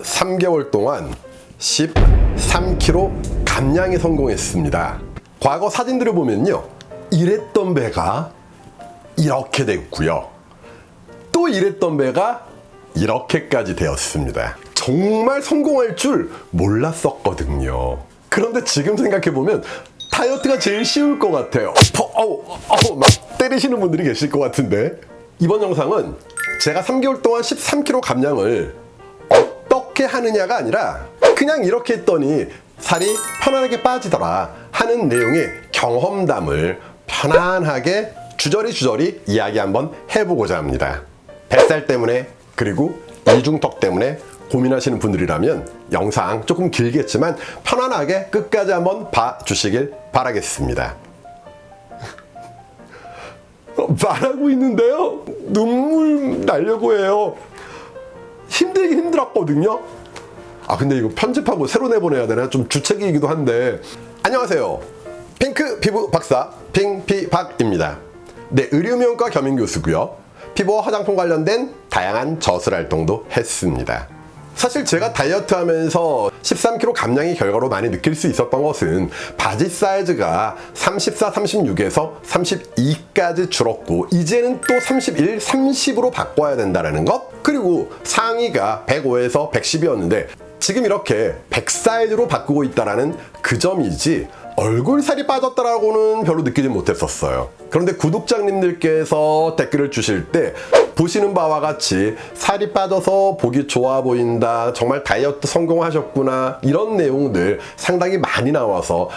3개월 동안 13kg 감량에 성공했습니다. 과거 사진들을 보면요, 이랬던 배가 이렇게 됐고요, 또 이랬던 배가 이렇게까지 되었습니다. 정말 성공할 줄 몰랐었거든요. 그런데 지금 생각해보면 다이어트가 제일 쉬울 것 같아요. 막 때리시는 분들이 계실 것 같은데, 이번 영상은 제가 3개월 동안 13kg 감량을 어떻게 하느냐가 아니라 그냥 이렇게 했더니 살이 편안하게 빠지더라 하는 내용의 경험담을 편안하게 주저리 이야기 한번 해보고자 합니다. 뱃살 때문에, 그리고 이중턱 때문에 고민하시는 분들이라면 영상 조금 길겠지만 편안하게 끝까지 한번 봐주시길 바라겠습니다. 말하고 있는데요, 눈물 나려고 해요. 힘들긴 힘들었거든요. 근데 이거 편집하고 새로 내보내야 되나? 좀 주책이기도 한데. 안녕하세요, 핑크 피부 박사 핑피박입니다. 네, 의료미용과 겸임교수고요, 피부와 화장품 관련된 다양한 저술 활동도 했습니다. 사실 제가 다이어트 하면서 13kg 감량의 결과로 많이 느낄 수 있었던 것은 바지 사이즈가 34, 36에서 32까지 줄었고 이제는 또 31, 30으로 바꿔야 된다는 것, 그리고 상의가 105에서 110이었는데 지금 이렇게 100 사이즈로 바꾸고 있다는 그 점이지 얼굴 살이 빠졌다라고는 별로 느끼지 못했었어요. 그런데 구독자님들께서 댓글을 주실 때 보시는 바와 같이 살이 빠져서 보기 좋아 보인다, 정말 다이어트 성공하셨구나, 이런 내용들 상당히 많이 나와서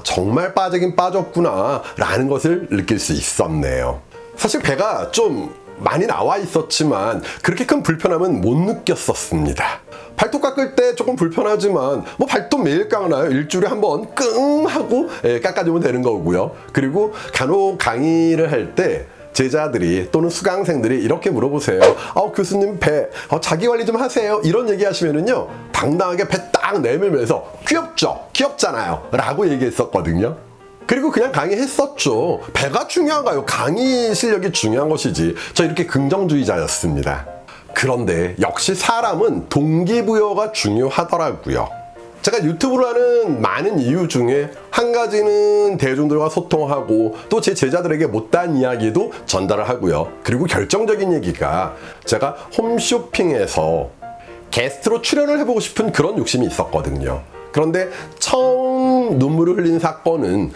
정말 빠지긴 빠졌구나 라는 것을 느낄 수 있었네요. 사실 배가 좀 많이 나와 있었지만 그렇게 큰 불편함은 못 느꼈었습니다. 발톱 깎을 때 조금 불편하지만 뭐 발톱 매일 깎나요? 일주일에 한번 끙 하고 깎아주면 되는 거고요. 그리고 간혹 강의를 할 때 제자들이 또는 수강생들이 이렇게 물어보세요. 교수님 배 자기관리 좀 하세요, 이런 얘기 하시면은요, 당당하게 배 딱 내밀면서 귀엽죠? 귀엽잖아요 라고 얘기했었거든요. 그리고 그냥 강의했었죠. 배가 중요한가요? 강의 실력이 중요한 것이지. 저 이렇게 긍정주의자였습니다. 그런데 역시 사람은 동기부여가 중요하더라고요. 제가 유튜브를 하는 많은 이유 중에 한 가지는 대중들과 소통하고 또 제 제자들에게 못다한 이야기도 전달을 하고요. 그리고 결정적인 얘기가 제가 홈쇼핑에서 게스트로 출연을 해보고 싶은 그런 욕심이 있었거든요. 그런데 처음 눈물을 흘린 사건은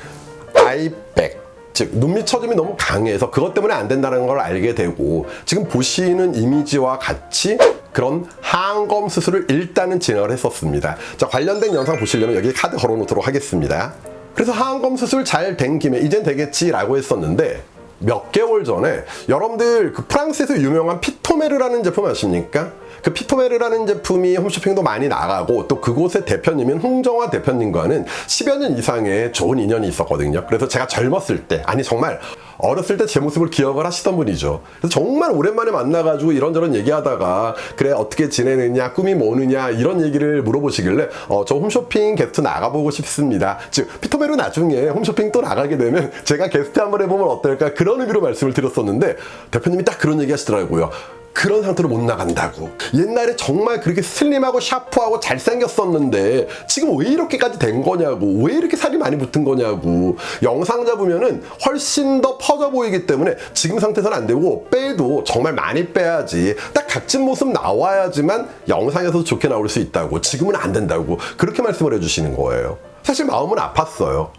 아이백, 즉 눈밑 처짐이 너무 강해서 그것 때문에 안 된다는 걸 알게 되고, 지금 보시는 이미지와 같이 그런 하안검 수술을 일단은 진행을 했었습니다. 자, 관련된 영상 보시려면 여기 카드 걸어 놓도록 하겠습니다. 그래서 하안검 수술 잘 된 김에 이젠 되겠지 라고 했었는데, 몇 개월 전에 여러분들 그 프랑스에서 유명한 피토메르라는 제품 아십니까? 그 피토메르라는 제품이 홈쇼핑도 많이 나가고 또 그곳의 대표님인 홍정화 대표님과는 10여 년 이상의 좋은 인연이 있었거든요. 그래서 제가 젊었을 때, 정말 어렸을 때 제 모습을 기억을 하시던 분이죠. 그래서 정말 오랜만에 만나가지고 이런저런 얘기하다가 그래 어떻게 지내느냐, 꿈이 뭐느냐 이런 얘기를 물어보시길래 저 홈쇼핑 게스트 나가보고 싶습니다. 즉 피토메르 나중에 홈쇼핑 또 나가게 되면 제가 게스트 한번 해보면 어떨까, 그런 의미로 말씀을 드렸었는데 대표님이 딱 그런 얘기 하시더라고요. 그런 상태로 못 나간다고. 옛날에 정말 그렇게 슬림하고 샤프하고 잘생겼었는데 지금 왜 이렇게까지 된 거냐고, 왜 이렇게 살이 많이 붙은 거냐고. 영상 잡으면은 훨씬 더 퍼져 보이기 때문에 지금 상태에서는 안 되고, 빼도 정말 많이 빼야지, 딱 각진 모습 나와야지만 영상에서도 좋게 나올 수 있다고, 지금은 안 된다고 그렇게 말씀을 해주시는 거예요. 사실 마음은 아팠어요.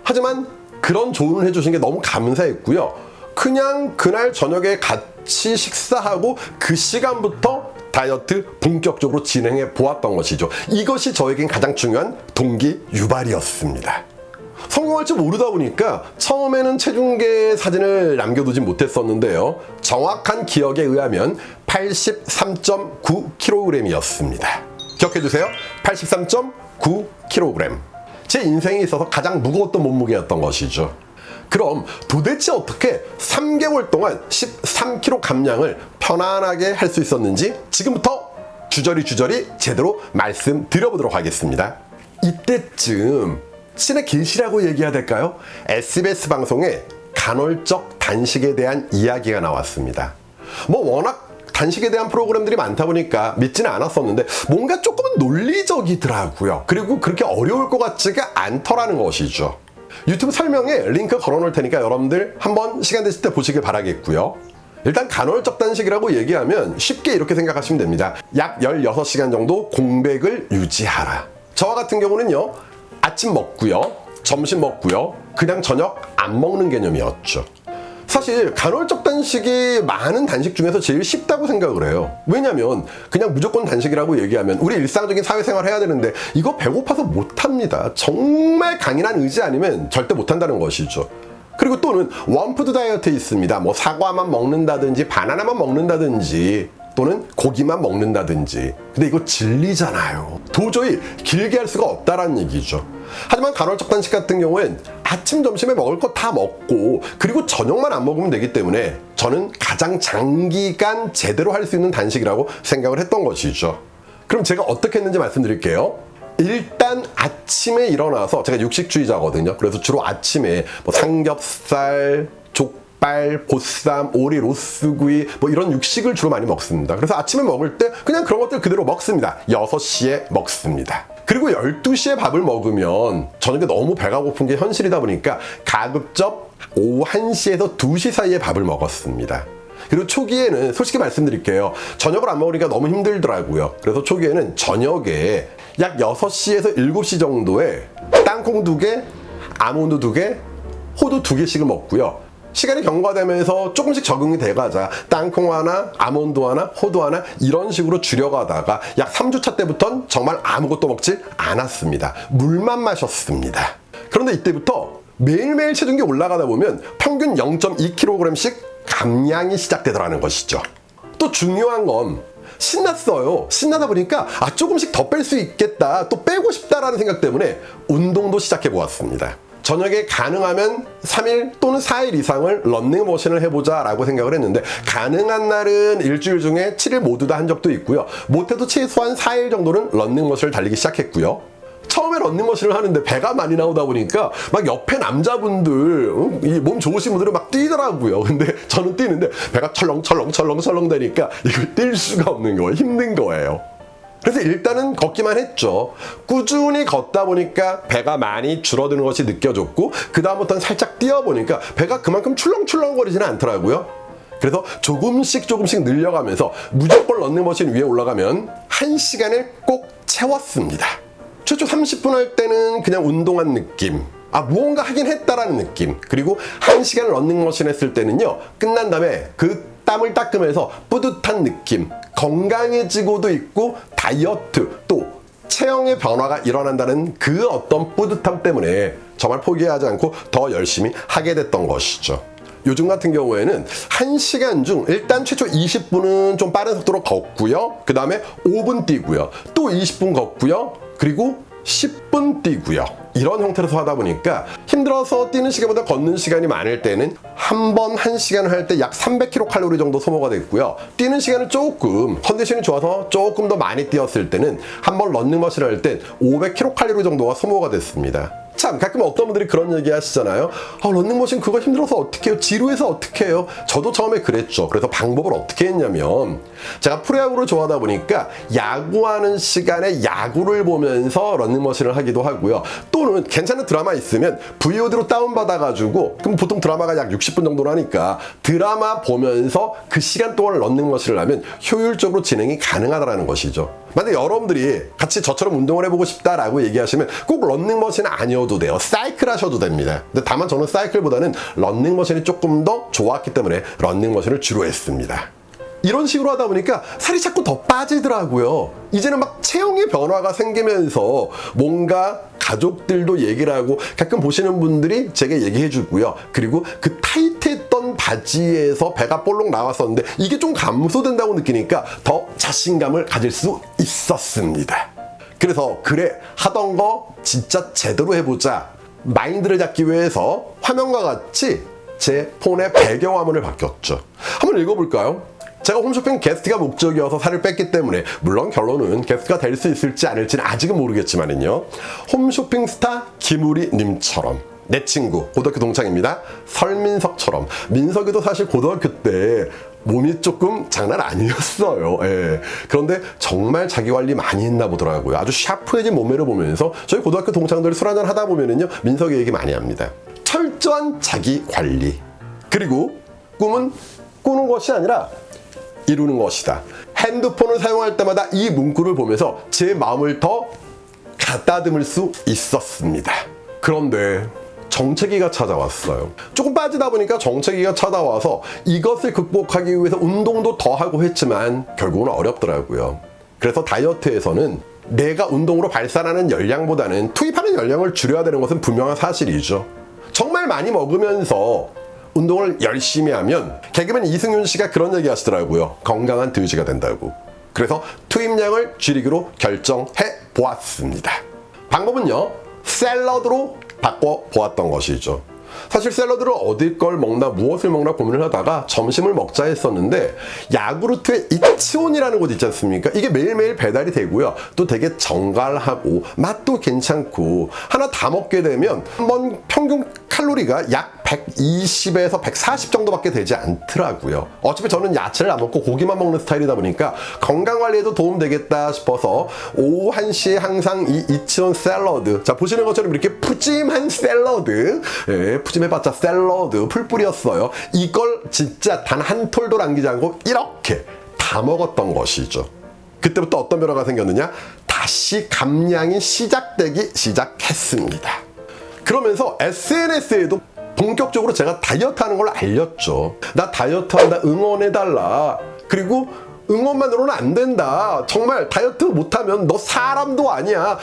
하지만 그런 조언을 해주신 게 너무 감사했고요. 그냥 그날 저녁에 같이 식사하고 그 시간부터 다이어트 본격적으로 진행해 보았던 것이죠. 이것이 저에겐 가장 중요한 동기 유발이었습니다. 성공할 줄 모르다 보니까 처음에는 체중계 사진을 남겨두진 못했었는데요. 정확한 기억에 의하면 83.9kg이었습니다. 기억해주세요. 83.9kg. 제 인생에 있어서 가장 무거웠던 몸무게였던 것이죠. 그럼 도대체 어떻게 3개월 동안 13kg 감량을 편안하게 할 수 있었는지 지금부터 주저리 제대로 말씀드려보도록 하겠습니다. 이때쯤 신의 길시라고 얘기해야 될까요? SBS 방송에 간헐적 단식에 대한 이야기가 나왔습니다. 워낙 단식에 대한 프로그램들이 많다 보니까 믿지는 않았었는데 뭔가 조금은 논리적이더라고요. 그리고 그렇게 어려울 것 같지가 않더라는 것이죠. 유튜브 설명에 링크 걸어놓을 테니까 여러분들 한번 시간 되실 때 보시길 바라겠고요. 일단 간헐적 단식이라고 얘기하면 쉽게 이렇게 생각하시면 됩니다. 약 16시간 정도 공백을 유지하라. 저와 같은 경우는요, 아침 먹고요, 점심 먹고요, 그냥 저녁 안 먹는 개념이었죠. 사실 간헐적 단식이 많은 단식 중에서 제일 쉽다고 생각을 해요. 왜냐면 그냥 무조건 단식이라고 얘기하면 우리 일상적인 사회생활 해야 되는데 이거 배고파서 못합니다. 정말 강인한 의지 아니면 절대 못한다는 것이죠. 그리고 또는 원푸드 다이어트에 있습니다. 뭐 사과만 먹는다든지 바나나만 먹는다든지 또는 고기만 먹는다든지. 근데 이거 진리잖아요. 도저히 길게 할 수가 없다라는 얘기죠. 하지만 간헐적 단식 같은 경우엔 아침, 점심에 먹을 거 다 먹고 그리고 저녁만 안 먹으면 되기 때문에 저는 가장 장기간 제대로 할 수 있는 단식이라고 생각을 했던 것이죠. 그럼 제가 어떻게 했는지 말씀드릴게요. 일단 아침에 일어나서, 제가 육식주의자거든요. 그래서 주로 아침에 뭐 삼겹살, 족발, 보쌈, 오리, 로스구이 뭐 이런 육식을 주로 많이 먹습니다. 그래서 아침에 먹을 때 그냥 그런 것들 그대로 먹습니다. 6시에 먹습니다. 그리고 12시에 밥을 먹으면 저녁에 너무 배가 고픈 게 현실이다 보니까 가급적 오후 1시에서 2시 사이에 밥을 먹었습니다. 그리고 초기에는 솔직히 말씀드릴게요. 저녁을 안 먹으니까 너무 힘들더라고요. 그래서 초기에는 저녁에 약 6시에서 7시 정도에 땅콩 2개, 아몬드 2개, 호두 2개씩을 먹고요. 시간이 경과되면서 조금씩 적응이 돼가자 땅콩 하나, 아몬드 하나, 호두 하나 이런 식으로 줄여가다가 약 3주차 때부터는 정말 아무것도 먹질 않았습니다. 물만 마셨습니다. 그런데 이때부터 매일매일 체중이 올라가다 보면 평균 0.2kg씩 감량이 시작되더라는 것이죠. 또 중요한 건 신났어요. 신나다 보니까 조금씩 더 뺄 수 있겠다, 또 빼고 싶다라는 생각 때문에 운동도 시작해 보았습니다. 저녁에 가능하면 3일 또는 4일 이상을 런닝머신을 해보자 라고 생각을 했는데, 가능한 날은 일주일 중에 7일 모두 다 한 적도 있고요. 못해도 최소한 4일 정도는 런닝머신을 달리기 시작했고요. 처음에 런닝머신을 하는데 배가 많이 나오다 보니까 막 옆에 남자분들, 이 몸 좋으신 분들은 막 뛰더라고요. 근데 저는 뛰는데 배가 철렁철렁 되니까 이걸 뛸 수가 없는 거예요. 힘든 거예요. 그래서 일단은 걷기만 했죠. 꾸준히 걷다 보니까 배가 많이 줄어드는 것이 느껴졌고, 그 다음부터는 살짝 뛰어보니까 배가 그만큼 출렁출렁거리지는 않더라고요. 그래서 조금씩 늘려가면서 무조건 런닝머신 위에 올라가면 1시간을 꼭 채웠습니다. 최초 30분 할 때는 그냥 운동한 느낌, 무언가 하긴 했다라는 느낌. 그리고 1시간 런닝머신 했을 때는요, 끝난 다음에 그 땀을 닦으면서 뿌듯한 느낌, 건강해지고도 있고 다이어트, 또 체형의 변화가 일어난다는 그 어떤 뿌듯함 때문에 정말 포기하지 않고 더 열심히 하게 됐던 것이죠. 요즘 같은 경우에는 1시간 중 일단 최초 20분은 좀 빠른 속도로 걷고요. 그 다음에 5분 뛰고요. 또 20분 걷고요. 그리고 10분 뛰고요. 이런 형태로서 하다 보니까 힘들어서 뛰는 시간보다 걷는 시간이 많을 때는 한 번 1시간을 할 때 약 300kcal 정도 소모가 됐고요. 뛰는 시간은 조금 컨디션이 좋아서 조금 더 많이 뛰었을 때는 한 번 런닝머신을 할 때 500kcal 정도가 소모가 됐습니다. 참, 가끔 어떤 분들이 그런 얘기 하시잖아요. 런닝머신 그거 힘들어서 어떻게 해요? 지루해서 어떻게 해요? 저도 처음에 그랬죠. 그래서 방법을 어떻게 했냐면, 제가 프로야구를 좋아하다 보니까 야구하는 시간에 야구를 보면서 런닝머신을 하기도 하고요. 또는 괜찮은 드라마 있으면 VOD로 다운받아가지고, 그럼 보통 드라마가 약 60분 정도로 하니까 드라마 보면서 그 시간 동안 런닝머신을 하면 효율적으로 진행이 가능하다는 것이죠. 만약에 여러분들이 같이 저처럼 운동을 해보고 싶다라고 얘기하시면 꼭 런닝머신은 아니어도 돼요. 사이클 하셔도 됩니다. 근데 다만 저는 사이클보다는 런닝머신이 조금 더 좋았기 때문에 런닝머신을 주로 했습니다. 이런 식으로 하다 보니까 살이 자꾸 더 빠지더라고요. 이제는 막 체형의 변화가 생기면서 뭔가 가족들도 얘기를 하고, 가끔 보시는 분들이 제게 얘기해 주고요. 그리고 그 타이트했던 바지에서 배가 볼록 나왔었는데 이게 좀 감소된다고 느끼니까 더 자신감을 가질 수 있었습니다. 그래서 그래, 하던 거 진짜 제대로 해보자 마인드를 잡기 위해서 화면과 같이 제 폰의 배경화면을 바뀌었죠. 한번 읽어볼까요? 제가 홈쇼핑 게스트가 목적이어서 살을 뺐기 때문에, 물론 결론은 게스트가 될 수 있을지 아닐지는 아직은 모르겠지만요, 홈쇼핑 스타 김우리 님처럼, 내 친구 고등학교 동창입니다, 설민석처럼, 민석이도 사실 고등학교 때 몸이 조금 장난 아니었어요. 예. 그런데 정말 자기 관리 많이 했나 보더라고요. 아주 샤프해진 몸매를 보면서 저희 고등학교 동창들이 술 한잔 하다 보면은요, 민석이 얘기 많이 합니다. 철저한 자기 관리. 그리고 꿈은 꾸는 것이 아니라 이루는 것이다. 핸드폰을 사용할 때마다 이 문구를 보면서 제 마음을 더 가다듬을 수 있었습니다. 그런데 정체기가 찾아왔어요. 조금 빠지다 보니까 정체기가 찾아와서 이것을 극복하기 위해서 운동도 더 하고 했지만 결국은 어렵더라고요. 그래서 다이어트에서는 내가 운동으로 발산하는 열량보다는 투입하는 열량을 줄여야 되는 것은 분명한 사실이죠. 정말 많이 먹으면서 운동을 열심히 하면 개그맨 이승윤 씨가 그런 얘기 하시더라고요. 건강한 돼지가 된다고. 그래서 투입량을 줄이기로 결정해 보았습니다. 방법은요, 샐러드로 바꿔보았던 것이죠. 사실 샐러드를 어디 걸 먹나 무엇을 먹나 고민을 하다가 점심을 먹자 했었는데 야구르트의 이치온이라는 곳 있지 않습니까? 이게 매일매일 배달이 되고요. 또 되게 정갈하고 맛도 괜찮고 하나 다 먹게 되면 한번 평균 칼로리가 약 120에서 140 정도밖에 되지 않더라고요. 어차피 저는 야채를 안 먹고 고기만 먹는 스타일이다 보니까 건강관리에도 도움되겠다 싶어서 오후 1시에 항상 이 이치온 샐러드, 자 보시는 것처럼 이렇게 푸짐한 샐러드, 예, 푸짐해봤자 샐러드 풀뿌리였어요. 이걸 진짜 단 한 톨도 남기지 않고 이렇게 다 먹었던 것이죠. 그때부터 어떤 변화가 생겼느냐? 다시 감량이 시작했습니다. 그러면서 SNS에도 본격적으로 제가 다이어트 하는 걸 알렸죠. 나 다이어트 한다, 응원해달라. 그리고 응원만으로는 안 된다. 정말 다이어트 못하면 너 사람도 아니야.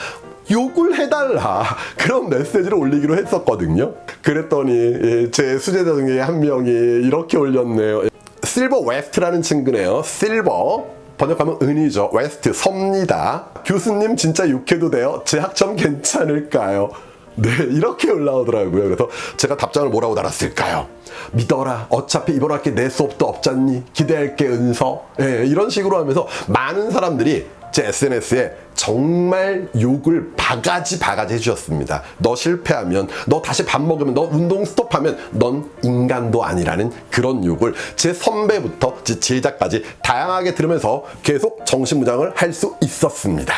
욕을 해달라. 그런 메시지를 올리기로 했었거든요. 그랬더니 제 수제자 중에 한 명이 이렇게 올렸네요. 실버 웨스트라는 친구네요. 실버. 번역하면 은이죠. 웨스트, 섭니다. 교수님 진짜 욕해도 돼요? 제 학점 괜찮을까요? 네, 이렇게 올라오더라고요. 그래서 제가 답장을 뭐라고 달았을까요? 믿어라. 어차피 이번 학기 내 수업도 없잖니. 기대할게, 은서. 네, 이런 식으로 하면서 많은 사람들이 제 SNS에 정말 욕을 바가지 해주셨습니다. 너 실패하면, 너 다시 밥 먹으면, 너 운동 스톱하면 넌 인간도 아니라는 그런 욕을 제 선배부터 제 제자까지 다양하게 들으면서 계속 정신무장을 할 수 있었습니다.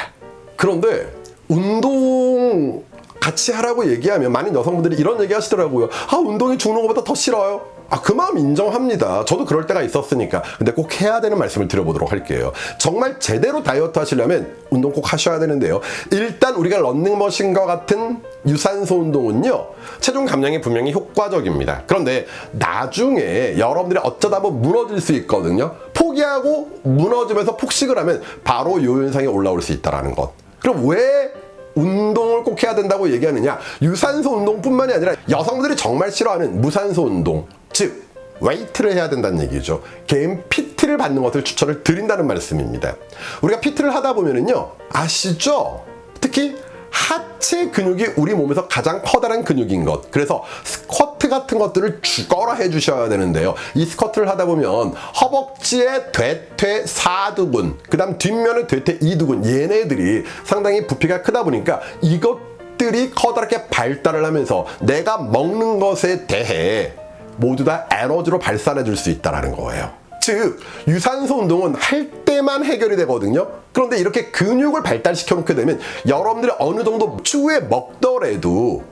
그런데 운동 같이 하라고 얘기하면 많은 여성분들이 이런 얘기 하시더라고요. 아, 운동이 죽는 것보다 더 싫어요. 아, 그 마음 인정합니다. 저도 그럴 때가 있었으니까. 근데 꼭 해야 되는 말씀을 드려보도록 할게요. 정말 제대로 다이어트 하시려면 운동 꼭 하셔야 되는데요. 일단 우리가 런닝머신과 같은 유산소 운동은요, 체중 감량에 분명히 효과적입니다. 그런데 나중에 여러분들이 어쩌다 보면 무너질 수 있거든요. 포기하고 무너지면서 폭식을 하면 바로 요 현상이 올라올 수 있다는 것. 그럼 왜 운동을 꼭 해야 된다고 얘기하느냐? 유산소 운동뿐만이 아니라 여성들이 정말 싫어하는 무산소 운동, 즉 웨이트를 해야 된다는 얘기죠. 개인 PT를 받는 것을 추천을 드린다는 말씀입니다. 우리가 PT를 하다 보면은요, 아시죠? 특히 하체 근육이 우리 몸에서 가장 커다란 근육인 것. 그래서 스쿼트 같은 것들을 죽어라 해주셔야 되는데요. 이 스쿼트를 하다 보면 허벅지의 대퇴 4두근, 그 다음 뒷면의 대퇴 2두근, 얘네들이 상당히 부피가 크다 보니까 이것들이 커다랗게 발달을 하면서 내가 먹는 것에 대해 모두 다 에너지로 발산해 줄 수 있다는 거예요. 즉 유산소 운동은 할 때만 해결이 되거든요. 그런데 이렇게 근육을 발달시켜 놓게 되면 여러분들이 어느 정도 추후에 먹더라도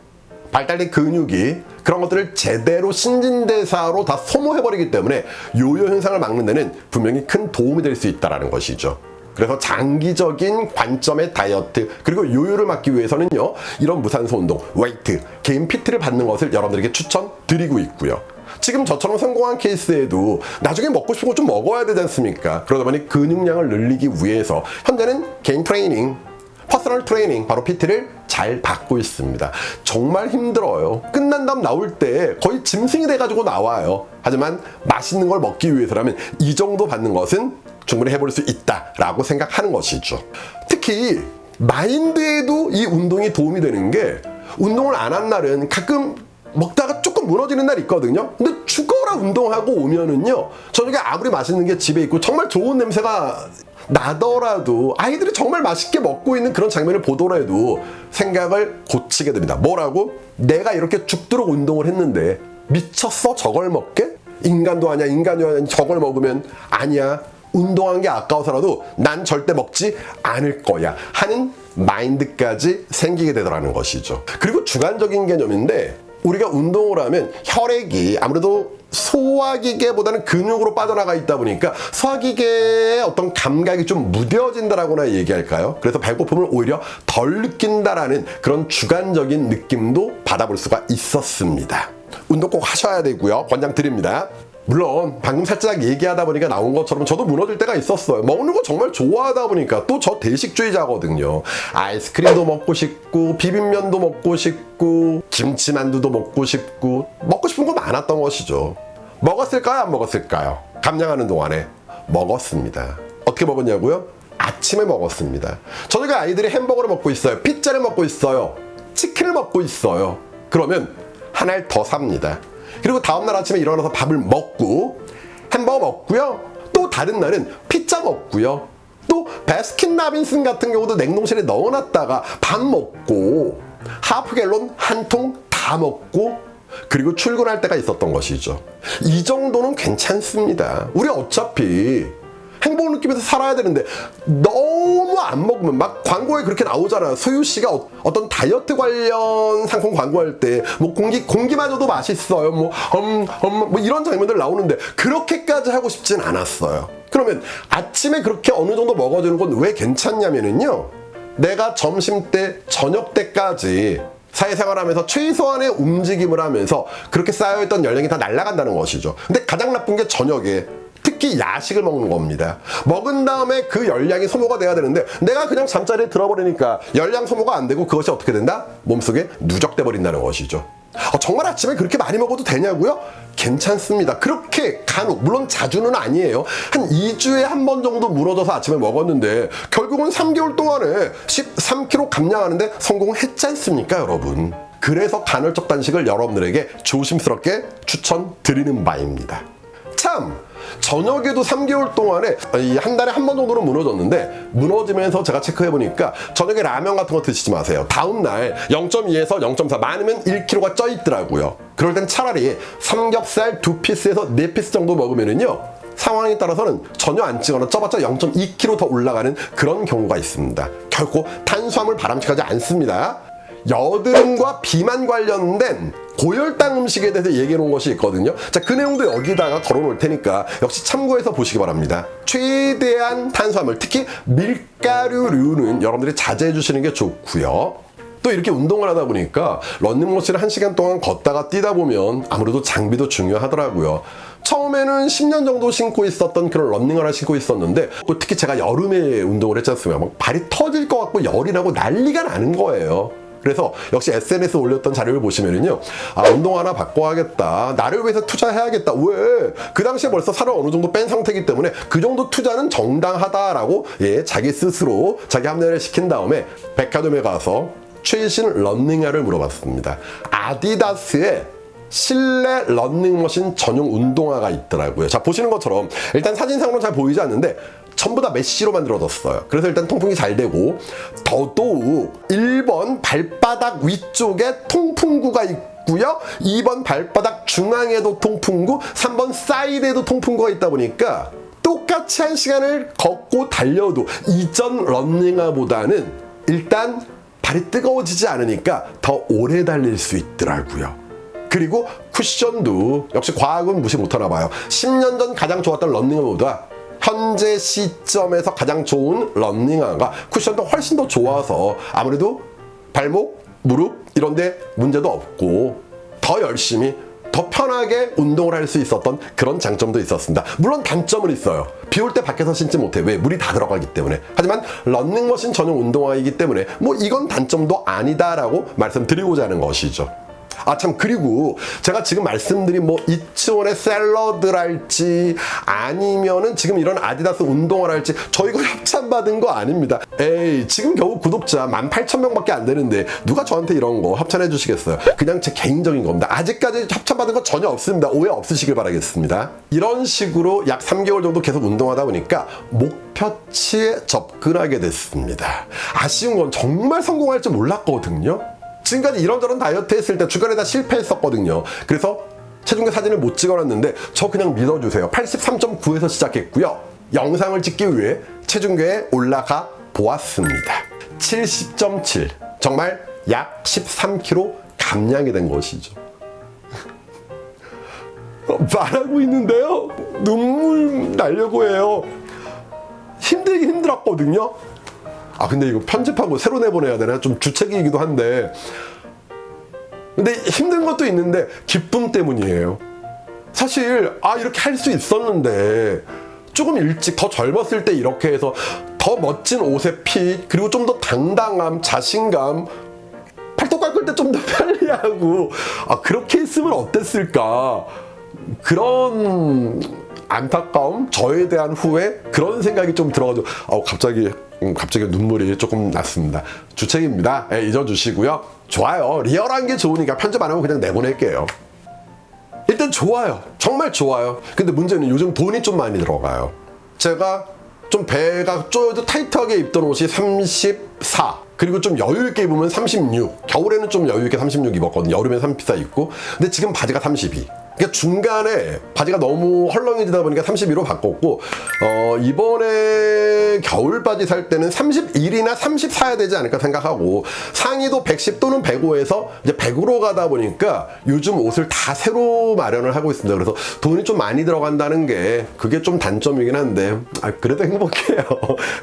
발달된 근육이 그런 것들을 제대로 신진대사로 다 소모해버리기 때문에 요요 현상을 막는 데는 분명히 큰 도움이 될 수 있다는 것이죠. 그래서 장기적인 관점의 다이어트, 그리고 요요를 막기 위해서는요, 이런 무산소 운동, 웨이트, 개인 PT를 받는 것을 여러분들에게 추천드리고 있고요. 지금 저처럼 성공한 케이스에도 나중에 먹고 싶은 거 좀 먹어야 되지 않습니까? 그러다 보니 근육량을 늘리기 위해서 현재는 개인 트레이닝, 퍼스널 트레이닝, 바로 PT를 잘 받고 있습니다. 정말 힘들어요. 끝난 다음 나올 때 거의 짐승이 돼가지고 나와요. 하지만 맛있는 걸 먹기 위해서라면 이 정도 받는 것은 충분히 해볼 수 있다라고 생각하는 것이죠. 특히 마인드에도 이 운동이 도움이 되는 게, 운동을 안 한 날은 가끔 먹다가 조금 무너지는 날이 있거든요. 근데 죽어라 운동하고 오면은요, 저녁에 아무리 맛있는 게 집에 있고 정말 좋은 냄새가 나더라도, 아이들이 정말 맛있게 먹고 있는 그런 장면을 보더라도 생각을 고치게 됩니다. 뭐라고? 내가 이렇게 죽도록 운동을 했는데 미쳤어? 저걸 먹게? 인간도 아니야, 인간도 아니야, 저걸 먹으면 아니야, 운동한 게 아까워서라도 난 절대 먹지 않을 거야 하는 마인드까지 생기게 되더라는 것이죠. 그리고 주관적인 개념인데, 우리가 운동을 하면 혈액이 아무래도 소화기계보다는 근육으로 빠져나가 있다 보니까 소화기계의 어떤 감각이 좀 무뎌진다라고나 얘기할까요? 그래서 배고픔을 오히려 덜 느낀다라는 그런 주관적인 느낌도 받아볼 수가 있었습니다. 운동 꼭 하셔야 되고요. 권장드립니다. 물론 방금 살짝 얘기하다 보니까 나온 것처럼 저도 무너질 때가 있었어요. 먹는 거 정말 좋아하다 보니까. 또 저 대식주의자거든요. 아이스크림도 먹고 싶고 비빔면도 먹고 싶고 김치만두도 먹고 싶고 먹고 싶은 거 많았던 것이죠. 먹었을까요? 안 먹었을까요? 감량하는 동안에 먹었습니다. 어떻게 먹었냐고요? 아침에 먹었습니다. 저녁에 아이들이 햄버거를 먹고 있어요, 피자를 먹고 있어요, 치킨을 먹고 있어요. 그러면 하나를 더 삽니다. 그리고 다음날 아침에 일어나서 밥을 먹고 햄버거 먹고요, 또 다른 날은 피자 먹고요, 또 바스킨라빈슨 같은 경우도 냉동실에 넣어놨다가 밥 먹고 하프갤론 한 통 다 먹고 그리고 출근할 때가 있었던 것이죠. 이 정도는 괜찮습니다. 우리 어차피 행복을 느끼면서 살아야 되는데 너무 안 먹으면, 막 광고에 그렇게 나오잖아요. 소유 씨가 어떤 다이어트 관련 상품 광고할 때 뭐 공기마저도 맛있어요, 뭐 이런 장면들 나오는데 그렇게까지 하고 싶진 않았어요. 그러면 아침에 그렇게 어느 정도 먹어주는 건 왜 괜찮냐면은요, 내가 점심 때 저녁 때까지 사회생활하면서 최소한의 움직임을 하면서 그렇게 쌓여있던 열량이 다 날아간다는 것이죠. 근데 가장 나쁜 게 저녁에 특히 야식을 먹는 겁니다. 먹은 다음에 그 열량이 소모가 돼야 되는데 내가 그냥 잠자리에 들어버리니까 열량 소모가 안 되고 그것이 어떻게 된다? 몸속에 누적돼 버린다는 것이죠. 정말 아침에 그렇게 많이 먹어도 되냐고요? 괜찮습니다. 그렇게 간혹, 물론 자주는 아니에요. 한 2주에 한 번 정도 무너져서 아침에 먹었는데 결국은 3개월 동안에 13kg 감량하는데 성공했지 않습니까, 여러분? 그래서 간헐적 단식을 여러분들에게 조심스럽게 추천드리는 바입니다. 참, 저녁에도 3개월 동안에 한 달에 한 번 정도는 무너졌는데, 무너지면서 제가 체크해보니까 저녁에 라면 같은 거 드시지 마세요. 다음날 0.2에서 0.4, 많으면 1kg가 쪄 있더라고요. 그럴 땐 차라리 삼겹살 2피스에서 4피스 정도 먹으면은요, 상황에 따라서는 전혀 안 찌거나 쪄봤자 0.2kg 더 올라가는 그런 경우가 있습니다. 결코 탄수화물 바람직하지 않습니다. 여드름과 비만 관련된 고혈당 음식에 대해서 얘기해 놓은 것이 있거든요. 자, 그 내용도 여기다가 걸어 놓을 테니까 역시 참고해서 보시기 바랍니다. 최대한 탄수화물, 특히 밀가루류는 여러분들이 자제해 주시는 게 좋고요. 또 이렇게 운동을 하다 보니까 런닝머신을 1시간 동안 걷다가 뛰다 보면 아무래도 장비도 중요하더라고요. 처음에는 10년 정도 신고 있었던 그런 런닝화를 신고 있었는데, 특히 제가 여름에 운동을 했지 않습니까? 막 발이 터질 것 같고 열이 나고 난리가 나는 거예요. 그래서 역시 SNS에 올렸던 자료를 보시면은요, 운동 하나 바꿔야겠다, 나를 위해서 투자해야겠다. 왜? 그 당시에 벌써 살을 어느 정도 뺀 상태이기 때문에 그 정도 투자는 정당하다라고 자기 스스로 자기 합리화를 시킨 다음에 백화점에 가서 최신 런닝화를 물어봤습니다. 아디다스의 실내 런닝머신 전용 운동화가 있더라고요. 자, 보시는 것처럼 일단 사진상으로는 잘 보이지 않는데 전부 다 메쉬로 만들어졌어요. 그래서 일단 통풍이 잘 되고, 더더욱 1번 발바닥 위쪽에 통풍구가 있고요, 2번 발바닥 중앙에도 통풍구, 3번 사이드에도 통풍구가 있다 보니까 똑같이 1시간을 걷고 달려도 이전 런닝화보다는 일단 발이 뜨거워지지 않으니까 더 오래 달릴 수 있더라고요. 그리고 쿠션도 역시 과학은 무시 못하나 봐요. 10년 전 가장 좋았던 런닝화보다 현재 시점에서 가장 좋은 런닝화가 쿠션도 훨씬 더 좋아서 아무래도 발목, 무릎 이런데 문제도 없고 더 열심히, 더 편하게 운동을 할 수 있었던 그런 장점도 있었습니다. 물론 단점은 있어요. 비 올 때 밖에서 신지 못해. 왜? 물이 다 들어가기 때문에. 하지만 런닝머신 전용 운동화이기 때문에 뭐 이건 단점도 아니다라고 말씀드리고자 하는 것이죠. 참, 그리고 제가 지금 말씀드린 뭐 이치원의 샐러드랄지 아니면은 지금 이런 아디다스 운동화랄지 저 이거 협찬받은 거 아닙니다. 에이, 지금 겨우 구독자 18,000명밖에 안 되는데 누가 저한테 이런 거 협찬해 주시겠어요? 그냥 제 개인적인 겁니다. 아직까지 협찬받은 거 전혀 없습니다. 오해 없으시길 바라겠습니다. 이런 식으로 약 3개월 정도 계속 운동하다 보니까 목표치에 접근하게 됐습니다. 아쉬운 건 정말 성공할 줄 몰랐거든요. 지금까지 이런저런 다이어트 했을 때 주변에 다 실패했었거든요. 그래서 체중계 사진을 못 찍어놨는데 저 그냥 믿어주세요. 83.9에서 시작했고요. 영상을 찍기 위해 체중계에 올라가 보았습니다. 70.7, 정말 약 13kg 감량이 된 것이죠. 말하고 있는데요, 눈물 나려고 해요. 힘들긴 힘들었거든요. 근데 이거 편집하고 새로 내보내야 되나? 좀 주책이기도 한데, 근데 힘든 것도 있는데 기쁨 때문이에요. 사실 이렇게 할 수 있었는데 조금 일찍, 더 젊었을 때 이렇게 해서 더 멋진 옷의 핏, 그리고 좀 더 당당함, 자신감, 팔뚝 깎을 때 좀 더 편리하고, 그렇게 했으면 어땠을까, 그런 안타까움, 저에 대한 후회, 그런 생각이 좀 들어가지고 갑자기 눈물이 조금 났습니다. 주책입니다. 잊어주시고요. 좋아요. 리얼한 게 좋으니까 편집 안 하고 그냥 내보낼게요. 일단 좋아요. 정말 좋아요. 근데 문제는 요즘 돈이 좀 많이 들어가요. 제가 좀 배가 쪼여도 타이트하게 입던 옷이 34, 그리고 좀 여유있게 입으면 36, 겨울에는 좀 여유있게 36 입었거든요. 여름엔 34 입고. 근데 지금 바지가 32. 그러니까 중간에 바지가 너무 헐렁해지다 보니까 32로 바꿨고, 이번에 겨울 바지 살 때는 31이나 30 사야 되지 않을까 생각하고, 상의도 110 또는 105에서 이제 100으로 가다 보니까 요즘 옷을 다 새로 마련을 하고 있습니다. 그래서 돈이 좀 많이 들어간다는 게 그게 좀 단점이긴 한데, 그래도 행복해요.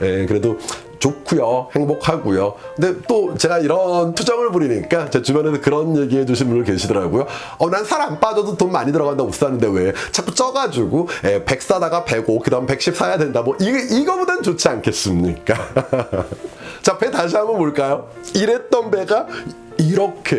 네, 그래도 좋고요. 행복하고요. 근데 또 제가 이런 투정을 부리니까 제 주변에도 그런 얘기해 주신 분들 계시더라고요. 난 살 안 빠져도 돈 많이 들어간다고 못 사는데 왜 자꾸 쪄가지고 100 사다가 105, 그 다음 110 사야 된다. 뭐 이거보단 좋지 않겠습니까? 자, 배 다시 한번 볼까요? 이랬던 배가 이렇게,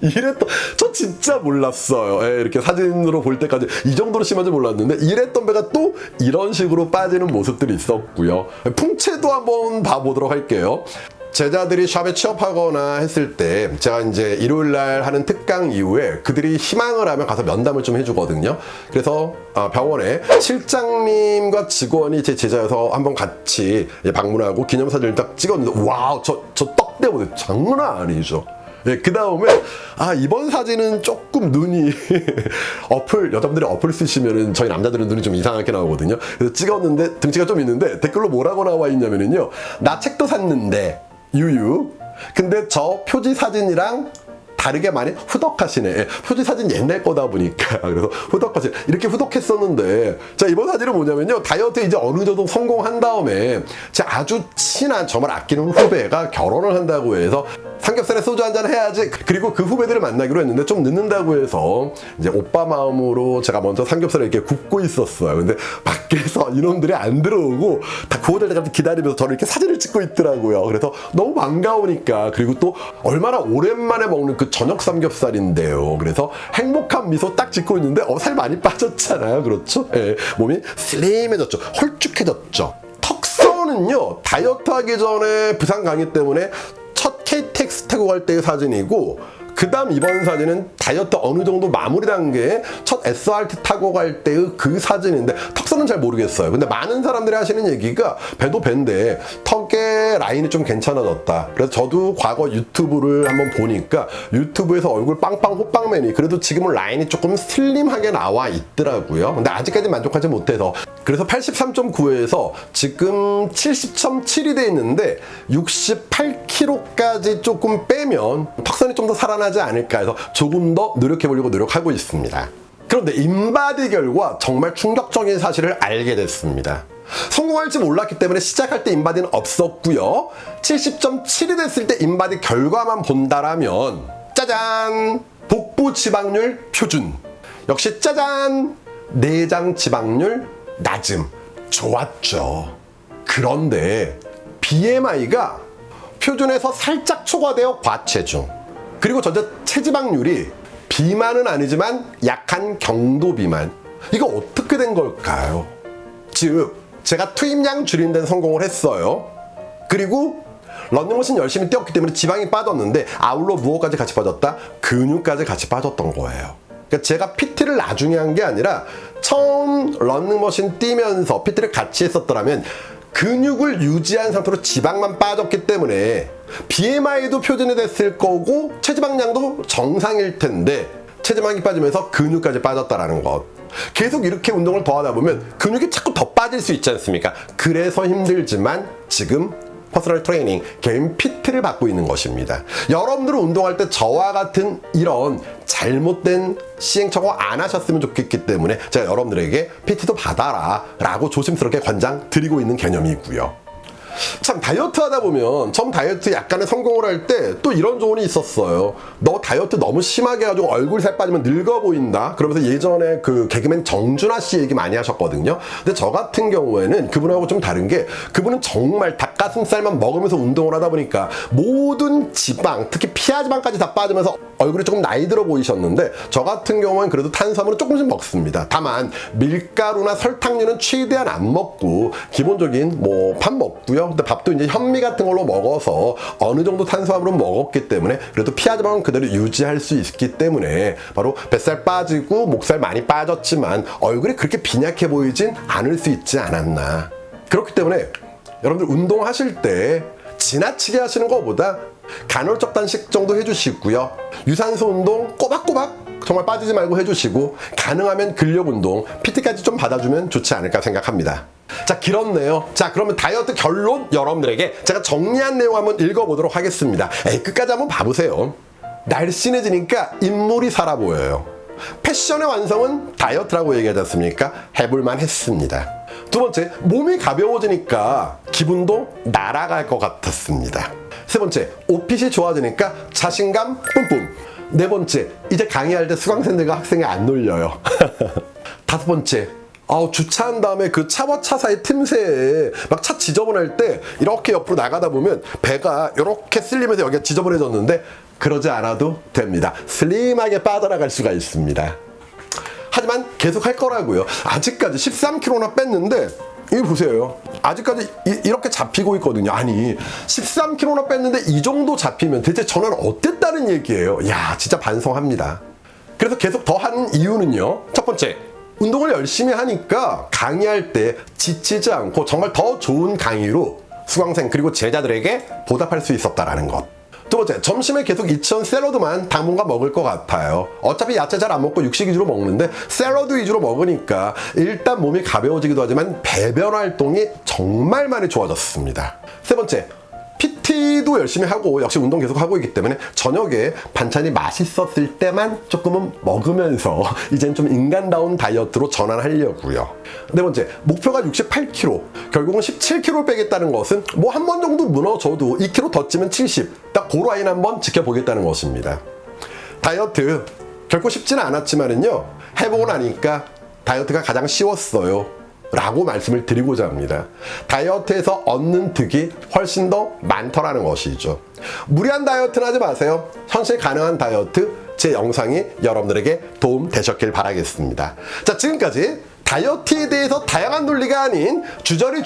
이랬던, 저 진짜 몰랐어요. 이렇게 사진으로 볼 때까지 이 정도로 심한지 몰랐는데, 이랬던 배가 또 이런 식으로 빠지는 모습들이 있었고요. 풍채도 한번 봐보도록 할게요. 제자들이 샵에 취업하거나 했을 때 제가 이제 일요일날 하는 특강 이후에 그들이 희망을 하면 가서 면담을 좀 해주거든요. 그래서 병원에 실장님과 직원이 제 제자여서 한번 같이 방문하고 기념사진을 딱 찍었는데, 와우, 저 떡 때문에 장난 아니죠. 그 다음에 이번 사진은 조금 눈이 여자분들이 어플 쓰시면은 저희 남자들은 눈이 좀 이상하게 나오거든요. 그래서 찍었는데 등치가 좀 있는데 댓글로 뭐라고 나와 있냐면은요, 나 책도 샀는데 유유, 근데 저 표지 사진이랑 다르게 많이 후덕하시네. 표지 사진 옛날 거다 보니까 그래서 후덕하시네. 이렇게 후덕했었는데, 자, 이번 사진은 뭐냐면요, 다이어트 이제 어느 정도 성공한 다음에 제 아주 친한, 정말 아끼는 후배가 결혼을 한다고 해서 삼겹살에 소주 한잔 해야지. 그리고 그 후배들을 만나기로 했는데 좀 늦는다고 해서 이제 오빠 마음으로 제가 먼저 삼겹살을 이렇게 굽고 있었어요. 근데 밖에서 이놈들이 안 들어오고 다 구워질 때까지 기다리면서 저를 이렇게 사진을 찍고 있더라고요. 그래서 너무 반가우니까, 그리고 또 얼마나 오랜만에 먹는 그 저녁 삼겹살인데요. 그래서 행복한 미소 딱 짓고 있는데 살 많이 빠졌잖아요. 그렇죠? 몸이 슬림해졌죠. 홀쭉해졌죠. 턱선은요, 다이어트 하기 전에 부산 강의 때문에 첫 KTX 타고 갈 때의 사진이고, 그 다음 이번 사진은 다이어트 어느 정도 마무리 단계에 첫 SRT 타고 갈 때의 그 사진인데, 턱선은 잘 모르겠어요. 근데 많은 사람들이 하시는 얘기가 배도 배인데 턱의 라인이 좀 괜찮아졌다. 그래서 저도 과거 유튜브를 한번 보니까 유튜브에서 얼굴 빵빵 호빵맨이 그래도 지금은 라인이 조금 슬림하게 나와 있더라고요. 근데 아직까지 만족하지 못해서, 그래서 83.9에서 지금 70.7이 돼 있는데 68kg까지 조금 빼면 턱선이 좀 더 살아나지 않을까 해서 조금 더 노력해보려고 노력하고 있습니다. 그런데 인바디 결과 정말 충격적인 사실을 알게 됐습니다. 성공할지 몰랐기 때문에 시작할 때 인바디는 없었고요. 70.7이 됐을 때 인바디 결과만 본다라면, 짜잔! 복부 지방률 표준. 역시 짜잔! 내장 지방률 낮음. 좋았죠. 그런데 BMI가 표준에서 살짝 초과되어 과체중, 그리고 전체 체지방률이 비만은 아니지만 약한 경도 비만. 이거 어떻게 된 걸까요? 즉, 제가 투입량 줄이는 데는 성공을 했어요. 그리고 런닝머신 열심히 뛰었기 때문에 지방이 빠졌는데, 아울러 무엇까지 같이 빠졌다? 근육까지 같이 빠졌던 거예요. 그러니까 제가 PT를 나중에 한 게 아니라 처음 런닝머신 뛰면서 PT를 같이 했었더라면 근육을 유지한 상태로 지방만 빠졌기 때문에 BMI도 표준이 됐을 거고 체지방량도 정상일 텐데, 체지방이 빠지면서 근육까지 빠졌다라는 것. 계속 이렇게 운동을 더 하다 보면 근육이 자꾸 더 빠질 수 있지 않습니까? 그래서 힘들지만 지금 퍼스널 트레이닝, 개인 PT를 받고 있는 것입니다. 여러분들은 운동할 때 저와 같은 이런 잘못된 시행착오 안 하셨으면 좋겠기 때문에 제가 여러분들에게 PT도 받아라 라고 조심스럽게 권장 드리고 있는 개념이고요. 참 다이어트 하다 보면 처음 다이어트 약간의 성공을 할 때 또 이런 조언이 있었어요. 너 다이어트 너무 심하게 해가지고 얼굴 살 빠지면 늙어 보인다. 그러면서 예전에 그 개그맨 정준하 씨 얘기 많이 하셨거든요. 근데 저 같은 경우에는 그분하고 좀 다른 게 그분은 정말 닭가슴살만 먹으면서 운동을 하다 보니까 모든 지방, 특히 피하지방까지 다 빠지면서 얼굴이 조금 나이 들어 보이셨는데 저 같은 경우는 그래도 탄수화물은 조금씩 먹습니다. 다만 밀가루나 설탕류는 최대한 안 먹고 기본적인 뭐 밥 먹고요. 근데 밥도 이제 현미 같은 걸로 먹어서 어느 정도 탄수화물은 먹었기 때문에 그래도 피하지방은 그대로 유지할 수 있기 때문에 바로 뱃살 빠지고 목살 많이 빠졌지만 얼굴이 그렇게 빈약해 보이진 않을 수 있지 않았나. 그렇기 때문에 여러분들 운동하실 때 지나치게 하시는 것보다 간헐적 단식 정도 해주시고요. 유산소 운동 꼬박꼬박 정말 빠지지 말고 해주시고 가능하면 근력 운동, PT까지 좀 받아주면 좋지 않을까 생각합니다. 자, 길었네요. 자, 그러면 다이어트 결론 여러분들에게 제가 정리한 내용 한번 읽어보도록 하겠습니다. 끝까지 한번 봐보세요. 날씬해지니까 인물이 살아 보여요. 패션의 완성은 다이어트라고 얘기하지 않습니까? 해볼만 했습니다. 두 번째, 몸이 가벼워지니까 기분도 날아갈 것 같았습니다. 세 번째, 옷핏이 좋아지니까 자신감 뿜뿜. 네 번째, 이제 강의할 때 수강생들과 학생이 안 놀려요. 다섯 번째, 주차한 다음에 그 차와 차 사이 틈새에 막 차 지저분할 때 이렇게 옆으로 나가다 보면 배가 이렇게 쓸리면서 여기가 지저분해졌는데 그러지 않아도 됩니다. 슬림하게 빠져나갈 수가 있습니다. 하지만 계속 할 거라고요. 아직까지 13kg나 뺐는데 이거 보세요. 아직까지 이렇게 잡히고 있거든요. 아니 13kg나 뺐는데 이 정도 잡히면 대체 저는 어땠다는 얘기예요. 야, 진짜 반성합니다. 그래서 계속 더 하는 이유는요. 첫 번째, 운동을 열심히 하니까 강의할 때 지치지 않고 정말 더 좋은 강의로 수강생 그리고 제자들에게 보답할 수 있었다라는 것. 두 번째, 점심에 계속 이천 샐러드만 당분간 먹을 것 같아요. 어차피 야채 잘 안 먹고 육식 위주로 먹는데 샐러드 위주로 먹으니까 일단 몸이 가벼워지기도 하지만 배변 활동이 정말 많이 좋아졌습니다. 세 번째, PT도 열심히 하고 역시 운동 계속 하고 있기 때문에 저녁에 반찬이 맛있었을 때만 조금은 먹으면서 이젠 좀 인간다운 다이어트로 전환하려고요. 네 번째, 목표가 68kg, 결국은 17kg 빼겠다는 것은 뭐 한 번 정도 무너져도 2kg 더 찌면 70, 딱 그 라인 한번 지켜보겠다는 것입니다. 다이어트 결코 쉽지는 않았지만은요, 해보고 나니까 다이어트가 가장 쉬웠어요 라고 말씀을 드리고자 합니다. 다이어트에서 얻는 득이 훨씬 더 많더라는 것이죠. 무리한 다이어트는 하지 마세요. 현실 가능한 다이어트 제 영상이 여러분들에게 도움 되셨길 바라겠습니다. 자, 지금까지 다이어트에 대해서 다양한 논리가 아닌 주저리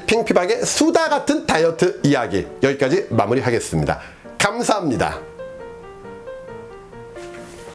핑피박의 수다 같은 다이어트 이야기 여기까지 마무리하겠습니다. 감사합니다.